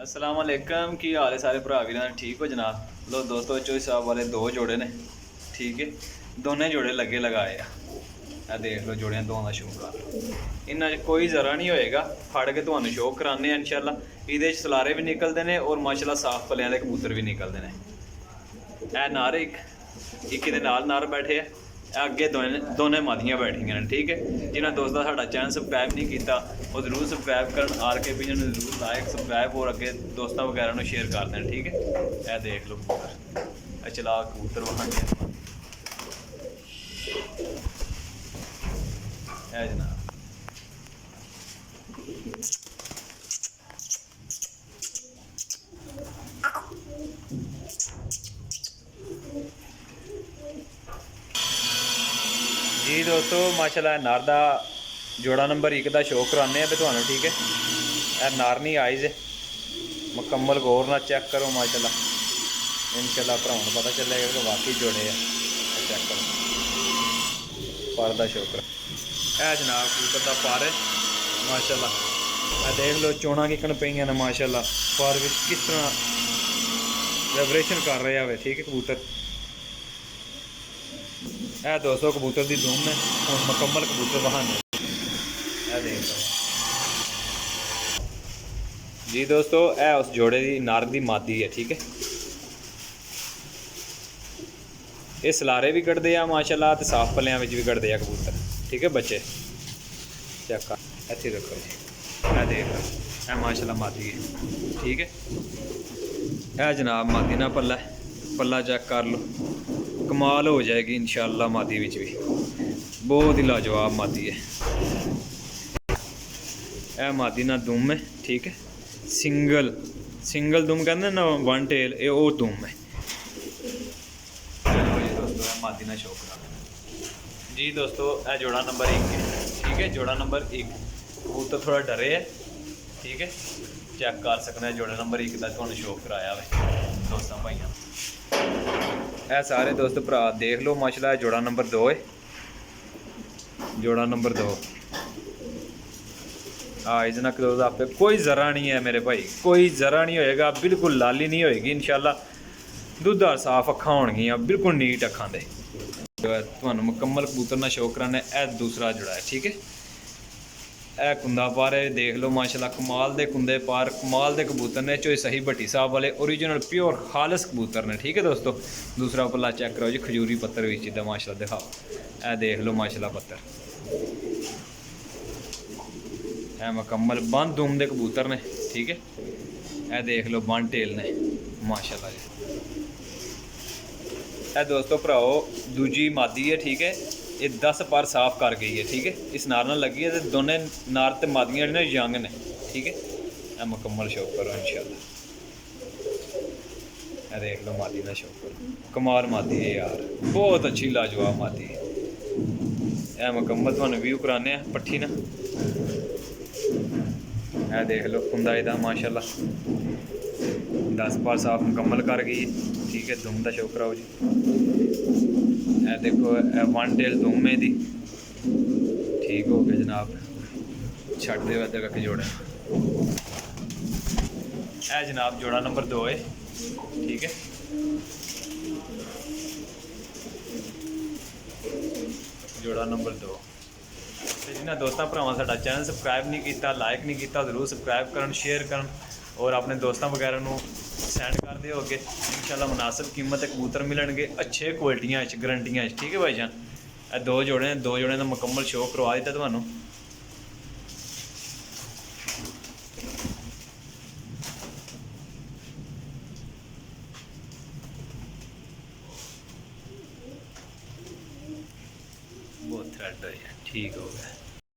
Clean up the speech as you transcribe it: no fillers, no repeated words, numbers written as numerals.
अस्सलाम वालेकुम की हाल है सारे भरा भी ठीक हो जनाब। लो दोस्तों चोई साहब वाले दो जोड़े ने ठीक है, दोनों जोड़े लगे लगाए आ देख लो जोड़ियां दोवां दा शौक कर लो। इन्ना कोई ज़रा नहीं होएगा, फड़ के तुहानू शौक कराने इंशाल्लाह। इहदे सलारे भी निकलते हैं और माशाल्लाह साफ पलियां दे कबूतर भी निकलते हैं। ए नर एक दे नाल नर बैठे है, अगे दोनों मादियाँ बैठिया ने ठीक है। जिन्हें दोस्तों साडा चैनल सबसक्राइब नहीं किया वो जरूर सबसक्राइब कर आर के भी जरूर लाइक सबसक्राइब और अगे दोस्तों वगैरह को शेयर कर दें ठीक है। यह देख लो कबूतर, चला कबूतर वहां है जनाब। जी दोस्तों माशाल्लाह नर का जोड़ा नंबर 1 का शो कराने पे थानू ठीक है। यह नर नहीं आइज मुकम्मल गौर ना चेक करो माशाल्लाह, इंशाल्लाह भराउन पता चलेगा कि वाकई जोड़े है। चेक करो पर का शो करा है जनाब, कबूतर का पर है माशाल्लाह। देख लो चोणा किकन पे ने माशाल्लाह, पर किस तरह वाइब्रेशन कर रहा है ठीक है कबूतर। यह दोस्तों कबूतर की धूम ने हम मुकम्मल कबूतर बहाने देख लो जी दोस्तों। यह उस जोड़े की नर की मादी है ठीक है। ये सलारे भी कटते हैं माशाल्लाह, तो साफ पलियां भी कटते हैं कबूतर ठीक है। बच्चे चेक कर इतने रखो जी, यह देख लो यह माशाल्लाह मादी है ठीक है। यह जनाब मादी ना पल्ला पल्ला चेक कर लो, कमाल हो जाएगी इंशाल्लाह। मादी विच भी बहुत ही लाजवाब मादी है। यह मादी ना दुम है ठीक है, सिंगल दुम कहते ना वन टेल, ये वो दुम है दोस्तों। मादी ना शौक जी दोस्तों। यह जोड़ा नंबर 1 है ठीक है, जोड़ा नंबर 1 कबूतर थोड़ा डरे है ठीक है। चेक कर सकते हैं जोड़ा नंबर 1 का थोड़ा शौक कराया है दोस्तों भाइयों। यह सारे दोस्त भरा देख लो माशाल्लाह। जोड़ा नंबर 2 है, जोड़ा नंबर 2 इजना क्लोज आप पे कोई ज़रा नहीं है मेरे भाई, कोई ज़रा नहीं होएगा, बिल्कुल लाली नहीं होएगी इंशाल्लाह। दुधार साफ अखा होणगियां बिल्कुल नीट अखा दे। तुहानू मुकम्मल कबूतर ना शौक कराने यह दूसरा जोड़ा है ठीक है। यह कुंदा पार है देख लो माशाल्लाह, कमाल दे कुंदे पार कमाल दे कबूतर ने। चोई सही भट्टी साहब वाले ओरिजिनल प्योर खालस कबूतर ने ठीक है दोस्तों। दूसरा पल्ला चेक करो जी, खजूरी पत्तर भी चीज़ा माशाल्लाह दिखाओ। यह देख लो माशाल्लाह पत्तर, यह मुकम्मल बंद दुम दे कबूतर ने ठीक है। यह देख लो बन टेल ने माशाल्लाह जी। यह दोस्तों भराओ दूजी मादी है ठीक है। ये 10 पार साफ कर गई है ठीक है। इस नार नाल लगी है तो दोनों नार तो मादियाँ ने यंग ने ठीक है। यह मुकम्मल शौक करो इंशाल्लाह। यह देख लो मादी का शौक करो, कमाल मादी है यार, बहुत अच्छी लाजवाब मादी है। यह मुकम्मल तुहानू व्यू कराने पट्ठी ना। यह देख लो कुंदा इहदा माशाल्लाह 10 पार साफ मुकम्मल कर गई है ठीक है। दुम का शौक कराओ जी। यह देखो वन टेल दुम है दी ठीक हो गया जनाब। छड़ दे वैसे का जोड़ा है जनाब, जोड़ा नंबर 2 है ठीक है। जोड़ा नंबर 2 तो जिन्हें दोस्तों भरावां साडा चैनल सबसक्राइब नहीं किया लाइक नहीं किया जरूर सबसक्राइब करन शेयर करन और अपने दोस्तों वगैरह को सेंड कर दिओ अगे। इंशाल्लाह मुनासिब कीमत कबूतर मिलणगे अच्छे क्वालिटियां गरंटियां ठीक है भाई जान। यह दो जोड़े का मुकम्मल शो करवा दिता तुहानू। बहुत थ्रेड हो ठीक हो गया।